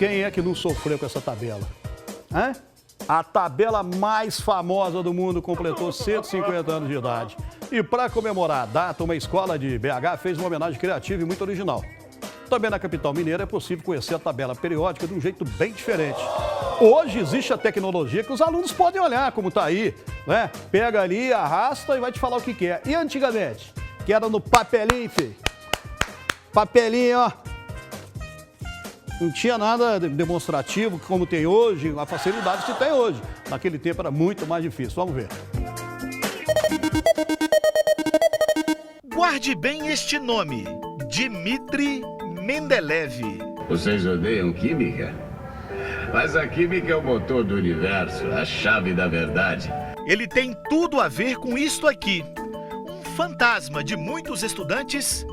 Quem é que não sofreu com essa tabela? Hã? A tabela mais famosa do mundo completou 150 anos de idade. E para comemorar a data, uma escola de BH fez uma homenagem criativa e muito original. Também na capital mineira é possível conhecer a tabela periódica de um jeito bem diferente. Hoje existe a tecnologia que os alunos podem olhar como está aí, né? Pega ali, arrasta e vai te falar o que quer. E antigamente, que era no papelinho, filho. Papelinho, ó. Não tinha nada demonstrativo como tem hoje, a facilidade que tem hoje. Naquele tempo era muito mais difícil. Vamos ver. Guarde bem este nome, Dmitri Mendeleev. Vocês odeiam química? Mas a química é o motor do universo, a chave da verdade. Ele tem tudo a ver com isto aqui. Um fantasma de muitos estudantes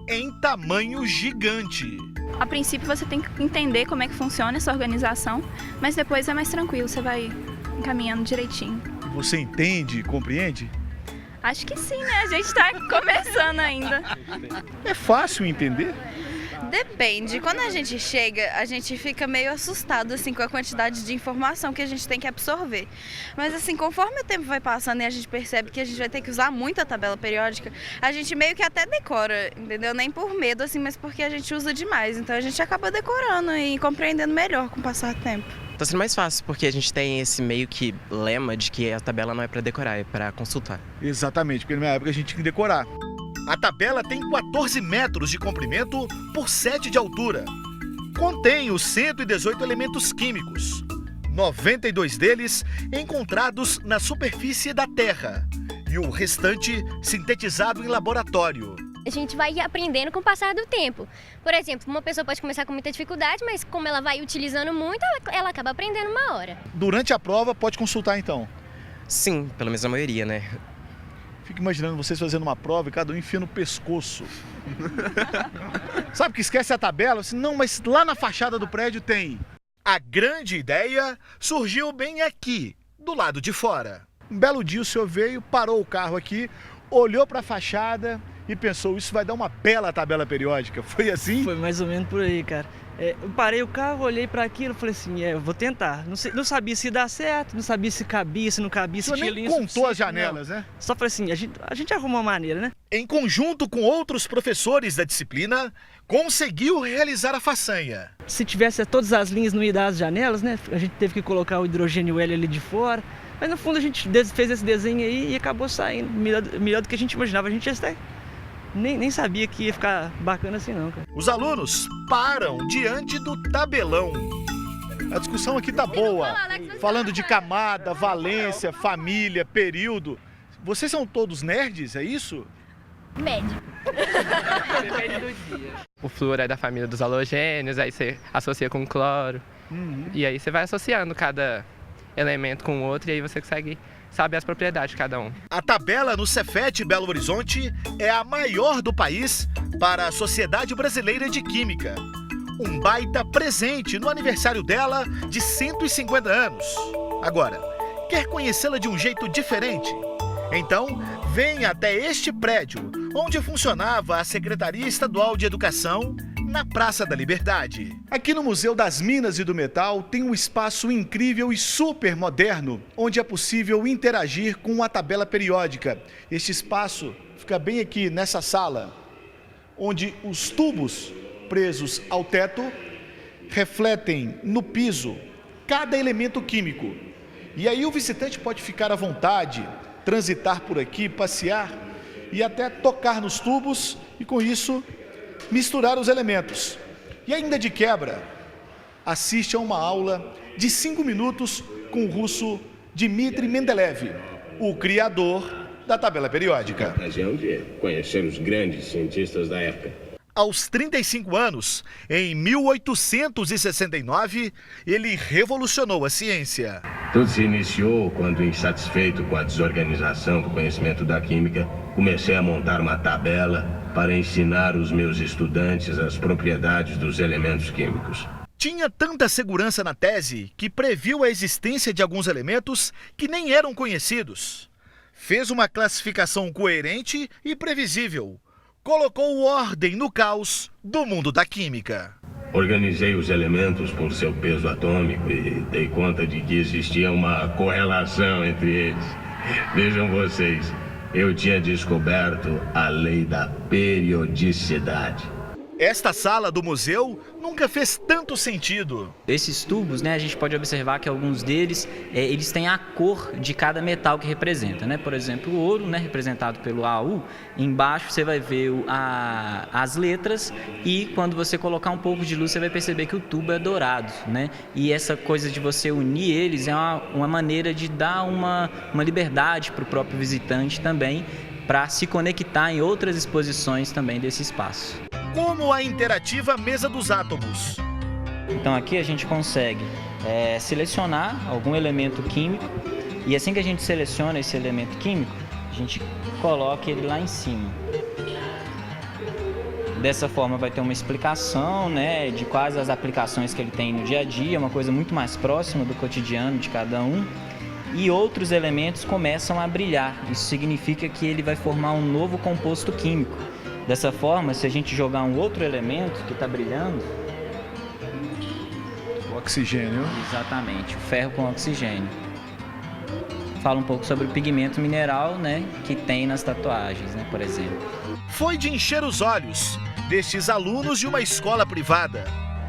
em tamanho gigante. A princípio você tem que entender como é que funciona essa organização, mas depois é mais tranquilo, você vai encaminhando direitinho. Você entende, compreende? Acho que sim, né? A gente está começando ainda. É fácil entender? Depende. Quando a gente chega, a gente fica meio assustado assim, com a quantidade de informação que a gente tem que absorver. Mas assim, conforme o tempo vai passando e a gente percebe que a gente vai ter que usar muito a tabela periódica, a gente meio que até decora, entendeu? Nem por medo, assim, mas porque a gente usa demais. Então a gente acaba decorando e compreendendo melhor com o passar do tempo. Tá sendo mais fácil, porque a gente tem esse meio que lema de que a tabela não é para decorar, é para consultar. Exatamente, porque na minha época a gente tinha que decorar. A tabela tem 14 metros de comprimento por 7 de altura. Contém os 118 elementos químicos, 92 deles encontrados na superfície da Terra e o restante sintetizado em laboratório. A gente vai aprendendo com o passar do tempo. Por exemplo, uma pessoa pode começar com muita dificuldade, mas como ela vai utilizando muito, ela acaba aprendendo uma hora. Durante a prova, pode consultar então? Sim, pelo menos a maioria, né? Fico imaginando vocês fazendo uma prova e cada um enfia no pescoço. Sabe que esquece a tabela? Assim, não, mas lá na fachada do prédio tem. A grande ideia surgiu bem aqui, do lado de fora. Um belo dia o senhor veio, parou o carro aqui, olhou para a fachada e pensou, isso vai dar uma bela tabela periódica. Foi assim? Foi mais ou menos por aí, cara. Eu parei o carro, olhei para aquilo e falei assim, eu vou tentar. Não sabia se dá certo, não sabia se cabia, se não cabia, se tinha linha nem contou as suficiente, janelas, não. né? Só falei assim, a gente arruma uma maneira, né? Em conjunto com outros professores da disciplina, conseguiu realizar a façanha. Se tivesse todas as linhas, não ia dar as janelas, né? A gente teve que colocar o hidrogênio L ali de fora. Mas no fundo a gente fez esse desenho aí e acabou saindo melhor do que a gente imaginava. A gente até nem sabia que ia ficar bacana assim não, cara. Os alunos param diante do tabelão. A discussão aqui tá boa. Falando de camada, valência, família, período. Vocês são todos nerds, é isso? Médio. Depende do dia. O flúor é da família dos halogênios, aí você associa com cloro. E aí você vai associando cada elemento com o outro e aí você consegue saber as propriedades de cada um. A tabela no Cefet Belo Horizonte é a maior do país para a Sociedade Brasileira de Química. Um baita presente no aniversário dela de 150 anos. Agora, quer conhecê-la de um jeito diferente? Então, venha até este prédio, onde funcionava a Secretaria Estadual de Educação, na Praça da Liberdade. Aqui no Museu das Minas e do Metal tem um espaço incrível e super moderno, onde é possível interagir com a tabela periódica. Este espaço fica bem aqui nessa sala, onde os tubos presos ao teto refletem no piso cada elemento químico. E aí o visitante pode ficar à vontade, transitar por aqui, passear e até tocar nos tubos e com isso misturar os elementos. E ainda de quebra, assiste a uma aula de 5 minutos com o russo Dmitri Mendeleev, o criador da tabela periódica. A ocasião de conhecer os grandes cientistas da época. Aos 35 anos, em 1869, ele revolucionou a ciência. Tudo se iniciou quando, insatisfeito com a desorganização do conhecimento da química, comecei a montar uma tabela para ensinar os meus estudantes as propriedades dos elementos químicos. Tinha tanta segurança na tese que previu a existência de alguns elementos que nem eram conhecidos. Fez uma classificação coerente e previsível. Colocou ordem no caos do mundo da química. Organizei os elementos por seu peso atômico e dei conta de que existia uma correlação entre eles. Vejam vocês, eu tinha descoberto a lei da periodicidade. Esta sala do museu nunca fez tanto sentido. Esses tubos, né, a gente pode observar que alguns deles, eles têm a cor de cada metal que representa, né? Por exemplo, o ouro, né, representado pelo AU, embaixo você vai ver as letras e quando você colocar um pouco de luz você vai perceber que o tubo é dourado, né? E essa coisa de você unir eles é uma maneira de dar uma liberdade para o próprio visitante também, para se conectar em outras exposições também desse espaço. Como a interativa Mesa dos Átomos. Então aqui a gente consegue selecionar algum elemento químico e assim que a gente seleciona esse elemento químico, a gente coloca ele lá em cima. Dessa forma vai ter uma explicação, né, de quais as aplicações que ele tem no dia a dia, uma coisa muito mais próxima do cotidiano de cada um. E outros elementos começam a brilhar. Isso significa que ele vai formar um novo composto químico. Dessa forma, se a gente jogar um outro elemento que está brilhando... O oxigênio. Exatamente, o ferro com oxigênio. Fala um pouco sobre o pigmento mineral, né, que tem nas tatuagens, né, por exemplo. Foi de encher os olhos destes alunos de uma escola privada.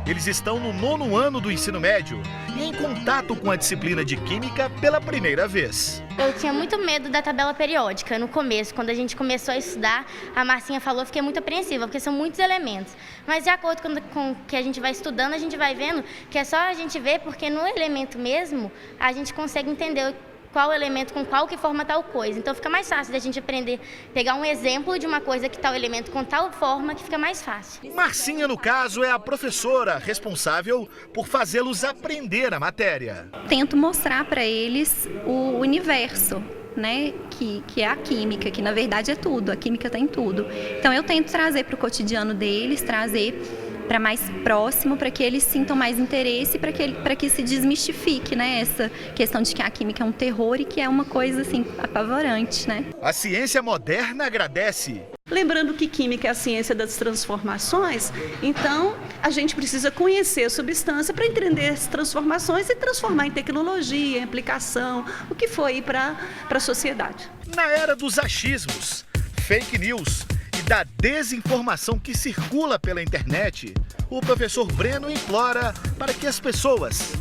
Eles estão no 9º ano do ensino médio e em contato com a disciplina de Química pela primeira vez. Eu tinha muito medo da tabela periódica no começo. Quando a gente começou a estudar, a Marcinha falou, eu fiquei muito apreensiva, porque são muitos elementos. Mas de acordo com o que a gente vai estudando, a gente vai vendo que é só a gente ver, porque no elemento mesmo, a gente consegue entender qual elemento com qual que forma tal coisa. Então fica mais fácil da gente aprender, pegar um exemplo de uma coisa que tal elemento com tal forma que fica mais fácil. Marcinha, no caso, é a professora responsável por fazê-los aprender a matéria. Tento mostrar para eles o universo, né, que é a química, que na verdade é tudo, a química está em tudo. Então eu tento trazer para o cotidiano deles, trazer para mais próximo, para que eles sintam mais interesse, para que se desmistifique, né, essa questão de que a química é um terror e que é uma coisa assim apavorante, né? A ciência moderna agradece. Lembrando que química é a ciência das transformações, então a gente precisa conhecer a substância para entender as transformações e transformar em tecnologia, em aplicação, o que foi para a sociedade. Na era dos achismos, fake news e da desinformação que circula pela internet, o professor Breno implora para que as pessoas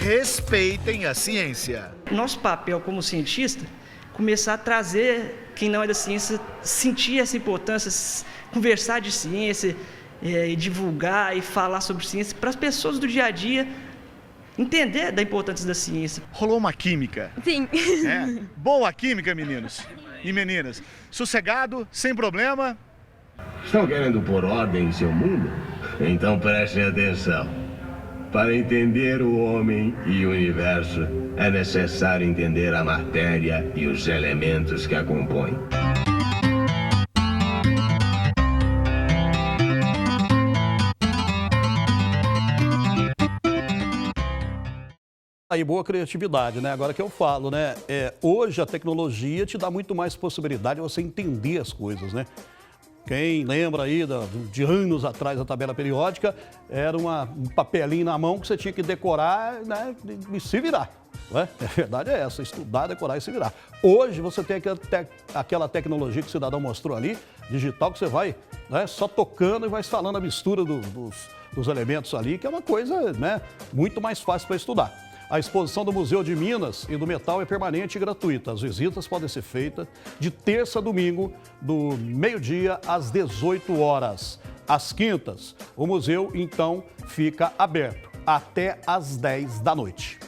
respeitem a ciência. Nosso papel como cientista, começar a trazer quem não é da ciência, sentir essa importância, conversar de ciência, e divulgar e falar sobre ciência para as pessoas do dia a dia entender da importância da ciência. Rolou uma química. Sim. Boa química, meninos e meninas. Sossegado, sem problema. Estão querendo pôr ordem em seu mundo? Então prestem atenção. Para entender o homem e o universo, é necessário entender a matéria e os elementos que a compõem. Aí, boa criatividade, né? Agora que eu falo, né? Hoje a tecnologia te dá muito mais possibilidade de você entender as coisas, né? Quem lembra aí de anos atrás da tabela periódica, era um papelinho na mão que você tinha que decorar, né, e se virar. Né? A verdade é essa, estudar, decorar e se virar. Hoje você tem aquela tecnologia que o cidadão mostrou ali, digital, que você vai, né, só tocando e vai falando a mistura dos elementos ali, que é uma coisa, né, muito mais fácil para estudar. A exposição do Museu de Minas e do Metal é permanente e gratuita. As visitas podem ser feitas de terça a domingo, do meio-dia às 18 horas. Às quintas, o museu, então, fica aberto até às 10 da noite.